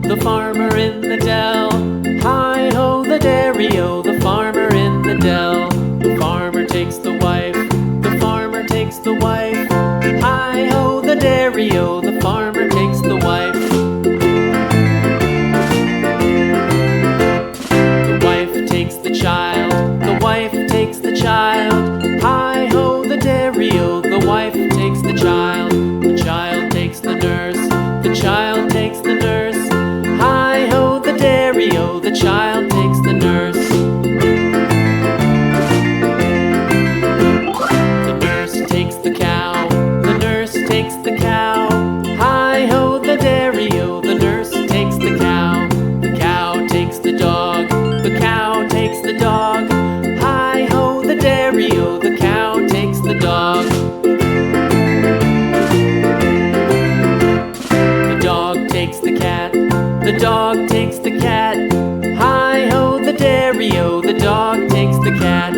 The farmer in the dell. Hi-ho, the dairy-o, the farmer in the dell. The farmer takes the wife, the farmer takes the wife. Hi-ho, the dairy-o, the farmer takes the wife. The wife takes the child, the wife takes the child. Hi-ho, the dairy-o, the wife takes the child. The child takes the nurse, the child takes the nurse. Hi-ho, the dairy-o, the child takes the nurse. The nurse takes the cow, the nurse takes the cow. Hi-ho, the dairy-o, the nurse takes the cow. The cow takes the dog, the cow takes the dog. Hi-ho, the dairy-o, the cow takes the dog. The dog takes the cat, the dog takes the cat. Hi-ho, the dairy-o, the dog takes the cat.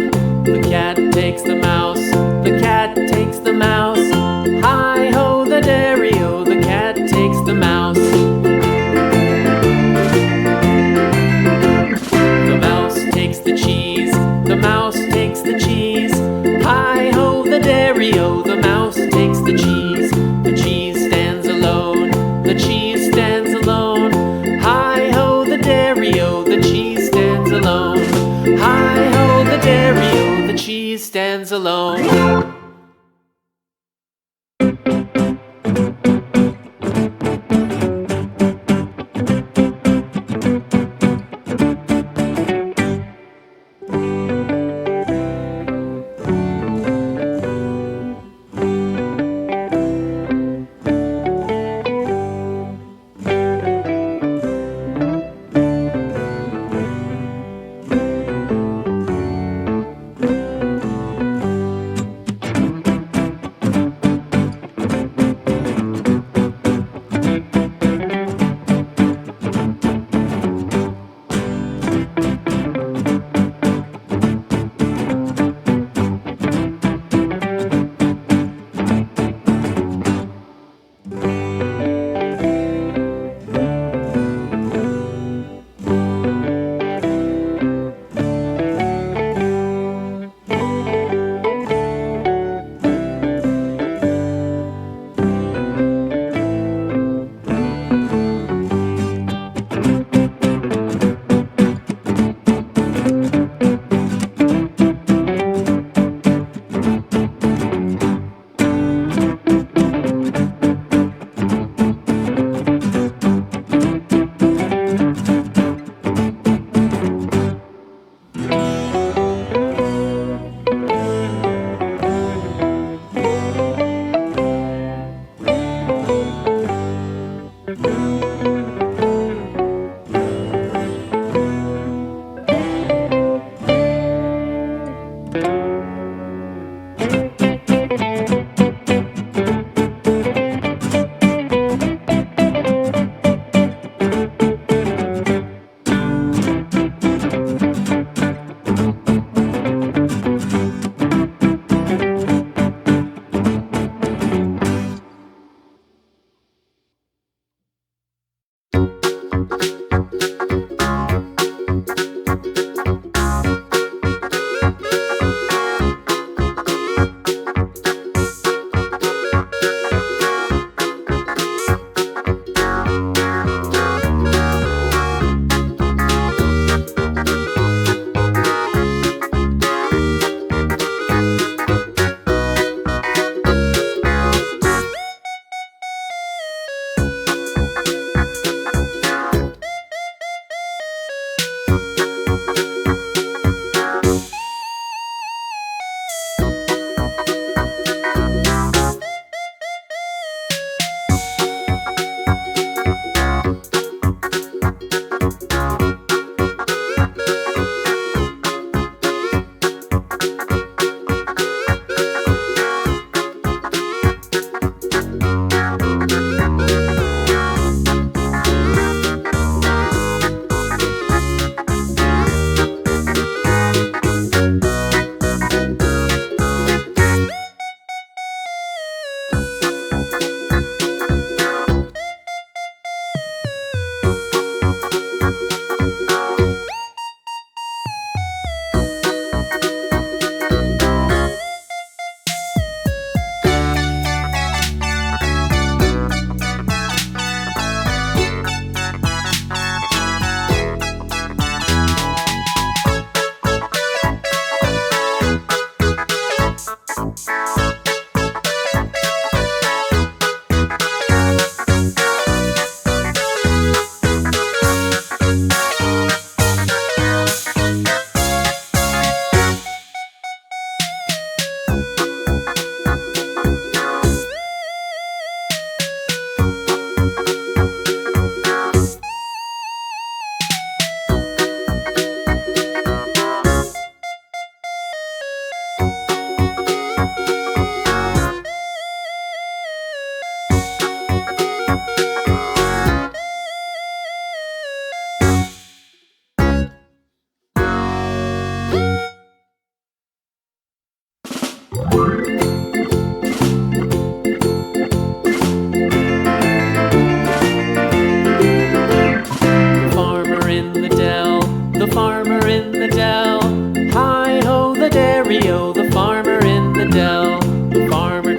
The cat takes the mouse, the cat takes the mouse. Hi-ho, the dairy-o, the cat takes the mouse. The mouse takes the cheese, the mouse takes the cheese. Hi-ho, the dairy-o, the mouse takes the cheese. The cheese stands alone, the cheese stands alone. Hi-ho, the dairy-o, the cheese stands alone. Hi-ho, the dairy-o, the cheese stands alone.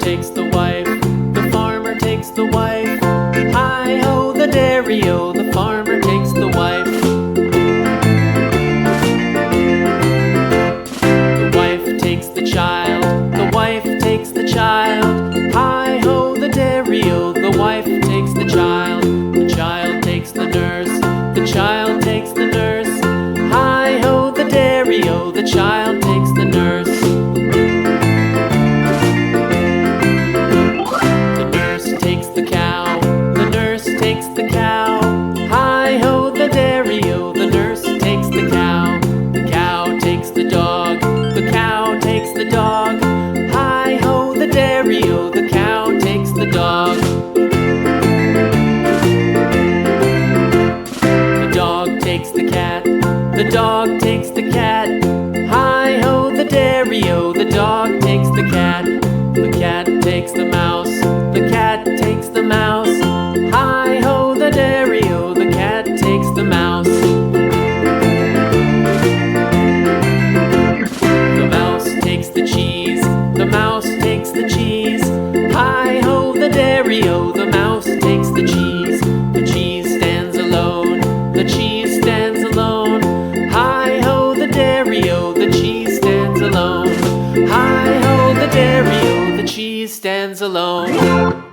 takes the wife, the farmer takes the wife. Hi-ho, the dairy-o, the farmer takes the wife. The wife takes the child, the wife takes the child. Hi-ho, the dairy-o, the wife takes the child. The child takes the nurse, the child takes the nurse. Hi-ho, the dairy-o, the child takes the nurse. The nurse takes the cow, the nurse takes the cow. Hi-ho, the dairy-o, the nurse takes the cow. The cow takes the dog, the cow takes the dog. Hi-ho, the dairy-o, the cow takes the dog. The dog takes the cat, the dog takes the cat. Hi-ho, the dairy-o, the dog takes the cat. The cat takes the mouse, the cat takes the mouse. Hi-ho, the dairy-o, the cat takes the mouse. The mouse takes the cheese, the mouse takes the cheese. Hi-ho, the dairy-o, the mouse takes the cheese. The cheese stands alone, the cheese stands alone. Hi-ho, the dairy-o, the cheese stands alone. Hi-ho, the dairy-o, the cheese stands alone.